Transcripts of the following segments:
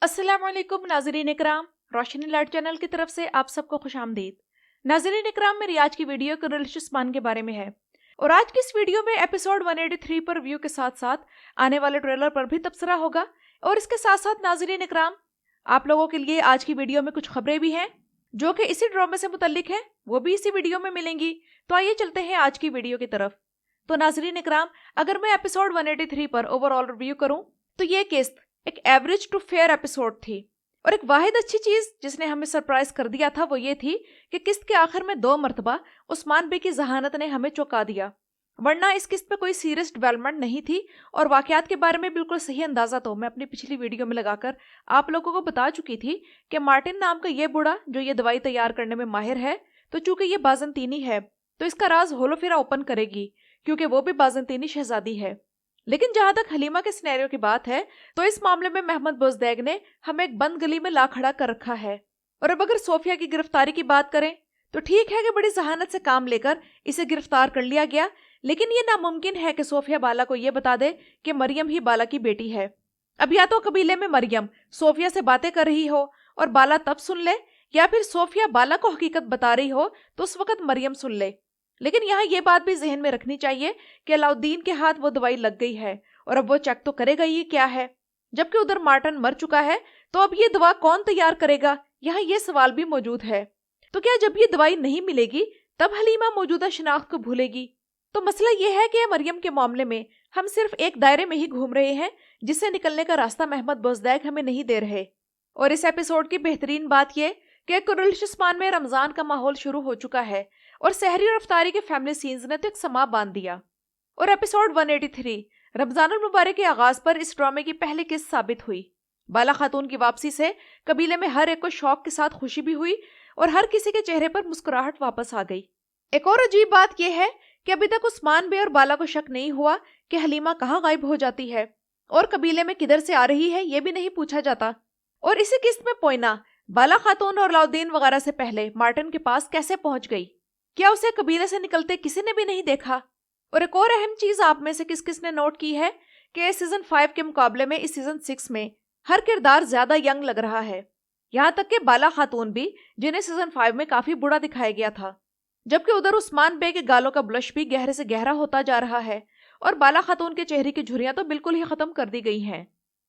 अस्सलाम वालेकुम नाज़रीन इकराम, रोशनी लाइट चैनल की तरफ से आप सबको खुश आमदीद। नाज़रीन इकराम, मेरी आज की वीडियो कुरैशिश मान के बारे में है और आज की इस वीडियो में एपिसोड 183 पर व्यू के साथ साथ आने वाले ट्रेलर पर भी तबसरा होगा। और इसके साथ साथ नाज़रीन इकराम, आप लोगों के लिए आज की वीडियो में कुछ खबरें भी हैं जो कि इसी ड्रामे से मुतल्लिक हैं, वो भी इसी वीडियो में मिलेंगी। तो आइए चलते हैं आज की वीडियो की तरफ। तो नाज़रीन इकराम, अगर मैं एपिसोड 183 पर ओवरऑल रिव्यू करूं तो ये किस्त एक एवरेज टू फेयर एपिसोड थी। और एक वाहिद अच्छी चीज जिसने हमें सरप्राइज कर दिया था वो ये थी कि किस्त के आखिर में 2 मरतबा उस्मान बे की जहानत ने हमें चौंका दिया, वरना इस किस्त पे कोई सीरियस डेवलपमेंट नहीं थी। और वाकयात के बारे में बिल्कुल सही अंदाजा तो मैं अपनी पिछली वीडियो में लगाकर आप लोगों को बता चुकी थी कि मार्टिन नाम का ये बूढ़ा जो ये दवाई तैयार करने में माहिर है, तो चूंकि ये बाज़ंतीनी है तो इसका राज होलोफिरा ओपन करेगी, क्योंकि वो भी बाज़ंतीनी शहजादी है। लेकिन जहां तक हलीमा के सिनेरियो की बात है तो इस मामले में महमद बोजदैग ने हमें एक बंद गली में ला खड़ा कर रखा है। और अब अगर सोफिया की गिरफ्तारी की बात करें तो ठीक है कि बड़ी जहानत से काम लेकर इसे गिरफ्तार कर लिया गया, लेकिन ये नामुमकिन है कि सोफिया बाला को यह बता दे कि मरियम ही बाला की बेटी है। अब या तो कबीले में मरियम सोफिया से बातें कर रही हो और बाला तब सुन ले, या फिर सोफिया बाला को हकीकत बता रही हो तो उस वक्त मरियम सुन ले। लेकिन यहाँ ये बात भी जहन में रखनी चाहिए कि अलाउद्दीन के हाथ वो दवाई लग गई है और अब वो चेक तो करेगा ये क्या है, जबकि उधर मार्टिन मर चुका है। तो अब ये दवा कौन तैयार करेगा, यहाँ ये सवाल भी मौजूद है। तो क्या जब ये दवाई नहीं मिलेगी तब हलीमा मौजूदा शनाख्त को भूलेगी? तो मसला ये है कि मरियम के मामले में हम सिर्फ एक दायरे में ही घूम रहे हैं, जिससे निकलने का रास्ता महमद बोजदैग हमें नहीं दे रहे। और इस एपिसोड की बेहतरीन बात यह कि कुरैशिश में रमजान का माहौल शुरू हो चुका है और सहरी और इफ्तारी के फैमिली सीन्स ने तो एक समा बांध दिया। और एपिसोड 183 रमजानुल मुबारक के आगाज पर इस ड्रामे की पहली किस्त साबित हुई। बाला खातून की वापसी से कबीले में हर एक को शौक के साथ खुशी भी हुई और हर किसी के चेहरे पर मुस्कुराहट वापस आ गई। एक और अजीब बात यह है कि अभी तक उस्मान बे और बाला को शक नहीं हुआ कि हलीमा कहाँ गायब हो जाती है और कबीले में किधर से आ रही है ये भी नहीं पूछा जाता। और इसी किस्त में पोइना बाला खातून और अलाउद्दीन वगैरह से पहले मार्टिन के पास कैसे पहुंच गई? क्या उसे कबीले से निकलते किसी ने भी नहीं देखा? और एक और अहम चीज आप में से किस किस ने नोट की है कि सीजन 5 के मुकाबले में इस सीजन 6 में हर किरदार ज्यादा यंग लग रहा है। यहाँ तक कि बाला खातून भी, जिन्हें सीजन 5 में काफी बूढ़ा दिखाया गया था, जबकि उधर उस्मान बे के गालों का ब्लश भी गहरे से गहरा होता जा रहा है और बाला खातून के चेहरे की झुर्रियां तो बिल्कुल ही खत्म कर दी गई हैं।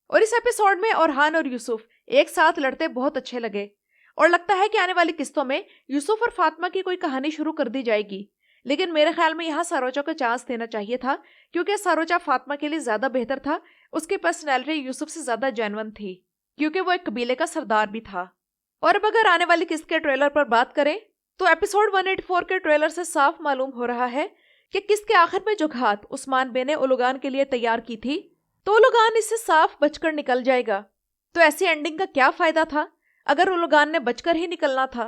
और इस एपिसोड में ओरहान और यूसुफ एक साथ लड़ते बहुत अच्छे लगे और लगता है कि आने वाली किस्तों में यूसुफ और फातिमा की कोई कहानी शुरू कर दी जाएगी। लेकिन मेरे ख्याल में यहाँ सारोचा को चांस देना चाहिए था, क्योंकि सारोचा फातिमा के लिए ज्यादा बेहतर था। उसकी पर्सनैलिटी यूसुफ से ज्यादा जेन्युइन थी, क्योंकि वो एक कबीले का सरदार भी था। और अब अगर आने वाली किस्त के ट्रेलर पर बात करें तो एपिसोड 184 के ट्रेलर से साफ मालूम हो रहा है कि किस्त के आखिर में जो घात उस्मान बे ने उलुगान के लिए तैयार की थी तो उलुगान इससे साफ बचकर निकल जाएगा। तो ऐसी एंडिंग का क्या फायदा था अगर उलुगान ने बचकर ही निकलना था?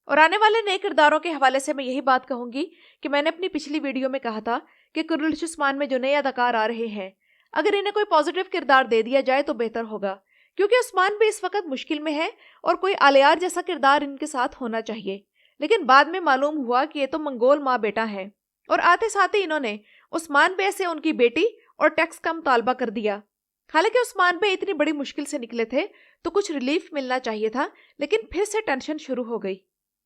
और आने वाले नए किरदारों के हवाले से मैं यही बात कहूंगी कि मैंने अपनी पिछली वीडियो में कहा था कि कुरैशिश में जो नए अदाकार आ रहे हैं, अगर इन्हें कोई पॉजिटिव किरदार दे दिया जाए तो बेहतर होगा, क्योंकि उस्मान भी इस वक्त मुश्किल में है और कोई आलियार जैसा किरदार इनके साथ होना चाहिए। लेकिन बाद में मालूम हुआ कि ये तो मंगोल माँ बेटा है और आते साथ ही इन्होंने उस्मान बे से उनकी बेटी और टैक्स का मुतालबा कर दिया। हालांकि उस्मान बे इतनी बड़ी मुश्किल से निकले थे तो कुछ रिलीफ मिलना चाहिए था, लेकिन फिर से टेंशन शुरू हो गई।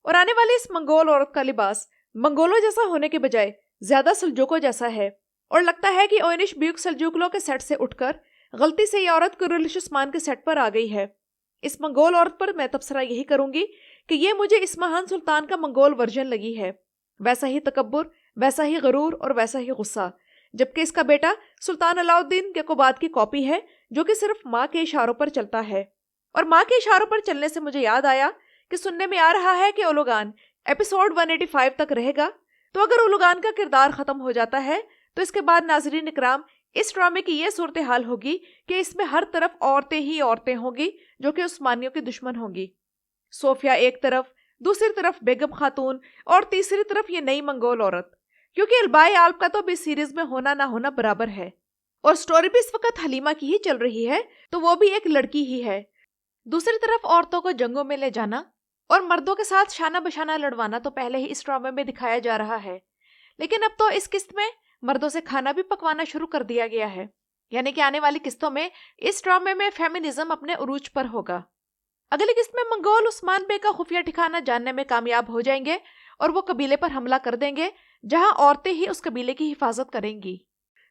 और आने वाली इस मंगोल औरत का लिबास मंगोलों जैसा होने के बजाय ज्यादा सल्जूकों जैसा है और लगता है कि ओयनिश ब्यूक सल्जूकलों के सेट से उठकर गलती से ये औरत कुरैशिश के सेट पर आ गई है। इस मंगोल औरत पर मैं तबसरा यही करूंगी कि ये मुझे इस्माहान सुल्तान का मंगोल वर्जन लगी है, वैसा ही तकब्बुर, वैसा ही गरूर और वैसा ही गुस्सा, जबकि इसका बेटा सुल्तान अलाउद्दीन याकुबाद की कॉपी है जो कि सिर्फ माँ के इशारों पर चलता है। और माँ के इशारों पर चलने से मुझे याद आया कि सुनने में आ रहा है कि उलुगान एपिसोड 185 तक रहेगा। तो अगर उलुगान का किरदार खत्म हो जाता है तो इसके बाद नाजरीन इकराम, इस ड्रामे की ये सूरत हाल होगी कि इसमें हर तरफ औरतें ही औरतें होंगी जो कि उस्मानियों की दुश्मन होंगी। सोफिया एक तरफ, दूसरी तरफ बेगम खातून और तीसरी तरफ ये नई मंगोल औरत, क्योंकि अल्बाई आल्प का तो भी सीरीज में होना ना होना बराबर है। और स्टोरी भी इस वक्त हलीमा की ही चल रही है तो वो भी एक लड़की ही है। दूसरी तरफ औरतों को जंगों में ले जाना और मर्दों के साथ शाना बशाना लड़वाना तो पहले ही इस ड्रामे में दिखाया जा रहा है, लेकिन अब तो इस किस्त में मर्दों से खाना भी पकवाना शुरू कर दिया गया है। यानी कि आने वाली किस्तों में इस ड्रामे में फेमिनिज्म अपने उरूज पर होगा। अगली किस्त में मंगोल उस्मान बे का खुफिया ठिकाना जानने में कामयाब हो जाएंगे और वो कबीले पर हमला कर देंगे, जहां औरतें ही उस कबीले की हिफाजत करेंगी।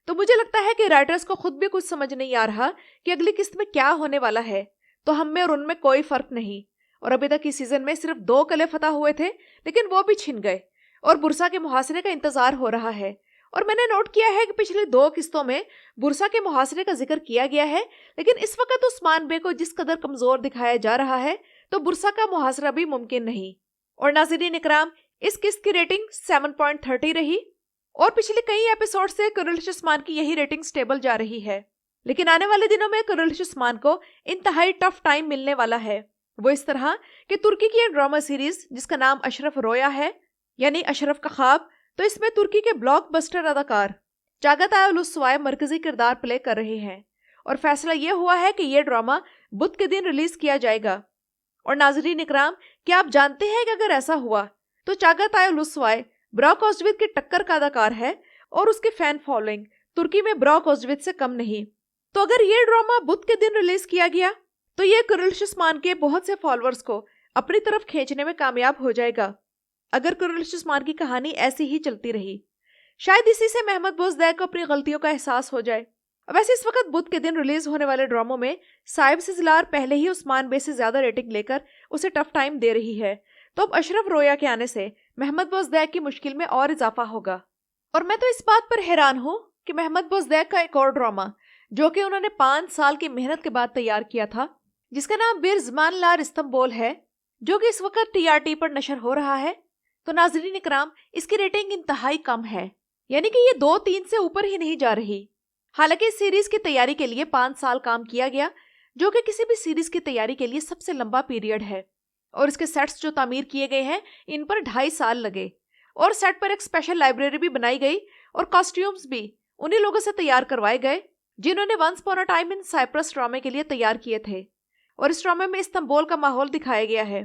तो मुझे लगता है कि राइटर्स को खुद भी कुछ समझ नहीं आ रहा कि अगली किस्त में क्या होने वाला है, तो हम में और उनमें कोई फर्क नहीं। और अभी तक इस सीजन में सिर्फ 2 किले फतह हुए थे, लेकिन वो भी छिन गए और बुरसा के मुहासरे का इंतजार हो रहा है। और मैंने नोट किया है कि पिछली 2 किस्तों में बुरसा के मुहासरे का जिक्र किया गया है, लेकिन इस वक्त उस्मान बे को जिस कदर कमजोर दिखाया जा रहा है, तो बुरसा का मुहासरा भी मुमकिन नहीं। और नाज़रीन इकराम, इस किस्त की रेटिंग 7.30 रही और पिछले कई एपिसोड से कुरैश उस्मान की यही रेटिंग स्टेबल जा रही है। लेकिन आने वाले दिनों में कुरैश उस्मान को इंतहाई टफ टाइम मिलने वाला है। वो इस तरह कि तुर्की की एक ड्रामा सीरीज जिसका नाम अशरफ रोया है, यानी अशरफ का ख्वाब, तो इसमें तुर्की के ब्लॉकबस्टर अदाकार चागाताय ओलुसवाय मरकजी किरदार प्ले कर रहे हैं और फैसला ये हुआ है कि ये ड्रामा बुध के दिन रिलीज किया जाएगा। और नाज़रीन इकराम, क्या आप जानते हैं कि अगर ऐसा हुआ तो चागाताय ओलुसवाय ब्रॉक ओज़विद की टक्कर का अदाकार है और उसकी फैन फॉलोइंग तुर्की में ब्रॉक ओज़विद से कम नहीं। तो अगर ये ड्रामा बुध के दिन रिलीज किया गया तो ये कुरैश उस्मान के बहुत से फॉलोअर्स को अपनी तरफ खींचने में कामयाब हो जाएगा। अगर कुरैश उस्मान की कहानी ऐसी ही चलती रही, शायद इसी से महमद बोज़दैक को अपनी गलतियों का एहसास हो जाए। वैसे इस वक्त बुध के दिन रिलीज होने वाले ड्रामों में साहिब सिजलार पहले ही उस्मान बे से ज्यादा रेटिंग लेकर उसे टफ टाइम दे रही है, तो अब अशरफ रोया के आने से महमद बोज़दैक की मुश्किल में और इजाफा होगा। और मैं तो इस बात पर हैरान हूँ कि महमद बोज़दैक का एक और ड्रामा जो कि उन्होंने 5 साल की मेहनत के बाद तैयार किया था, जिसका नाम बिर ज़मान लार इस्तंबुल है, जो कि इस वक्त TRT पर नशर हो रहा है, तो नाज़रीन इकराम, इसकी रेटिंग इंतहाई कम है, यानी कि ये 2-3 से ऊपर ही नहीं जा रही। हालांकि इस सीरीज की तैयारी के लिए 5 साल काम किया गया, जो कि किसी भी सीरीज की तैयारी के लिए सबसे लंबा पीरियड है। और इसके सेट्स जो तामीर किए गए हैं, इन पर 2.5 साल लगे और सेट पर एक स्पेशल लाइब्रेरी भी बनाई गई और कॉस्ट्यूम्स भी उन्हीं लोगों से तैयार करवाए गए जिन्होंने once upon a time in Cyprus ड्रामे के लिए तैयार किए थे। और इस ड्रामे में इस्तांबुल का माहौल दिखाया गया है।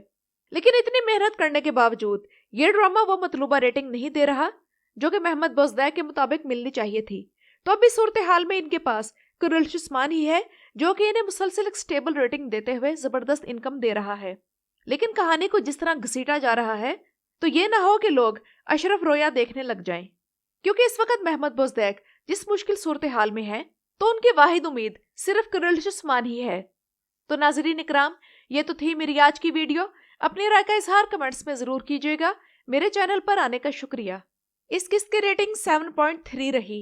लेकिन इतनी मेहनत करने के बावजूद ये ड्रामा वो मतलूबा रेटिंग नहीं दे रहा जो कि महमद बोज़दैक के मुताबिक मिलनी चाहिए थी। तो अभी सूरत हाल में इनके पास कुरैश उस्मान ही है जो कि इन्हें मुसलसल एक स्टेबल रेटिंग देते हुए जबरदस्त इनकम दे रहा है। लेकिन कहानी को जिस तरह घसीटा जा रहा है, तो ये ना हो कि लोग अशरफ रोया देखने लग जाएं, क्योंकि इस वक्त महमद बोज़दैक जिस मुश्किल सूरत हाल में है, तो उनकी वाहिद उम्मीद सिर्फ कुरैश उस्मान ही है। तो नाज़रीन इकराम, ये तो थी मेरी आज की वीडियो। अपनी राय का इजहार कमेंट्स में जरूर कीजिएगा। मेरे चैनल पर आने का शुक्रिया। इस किस्त की रेटिंग 7.3 रही।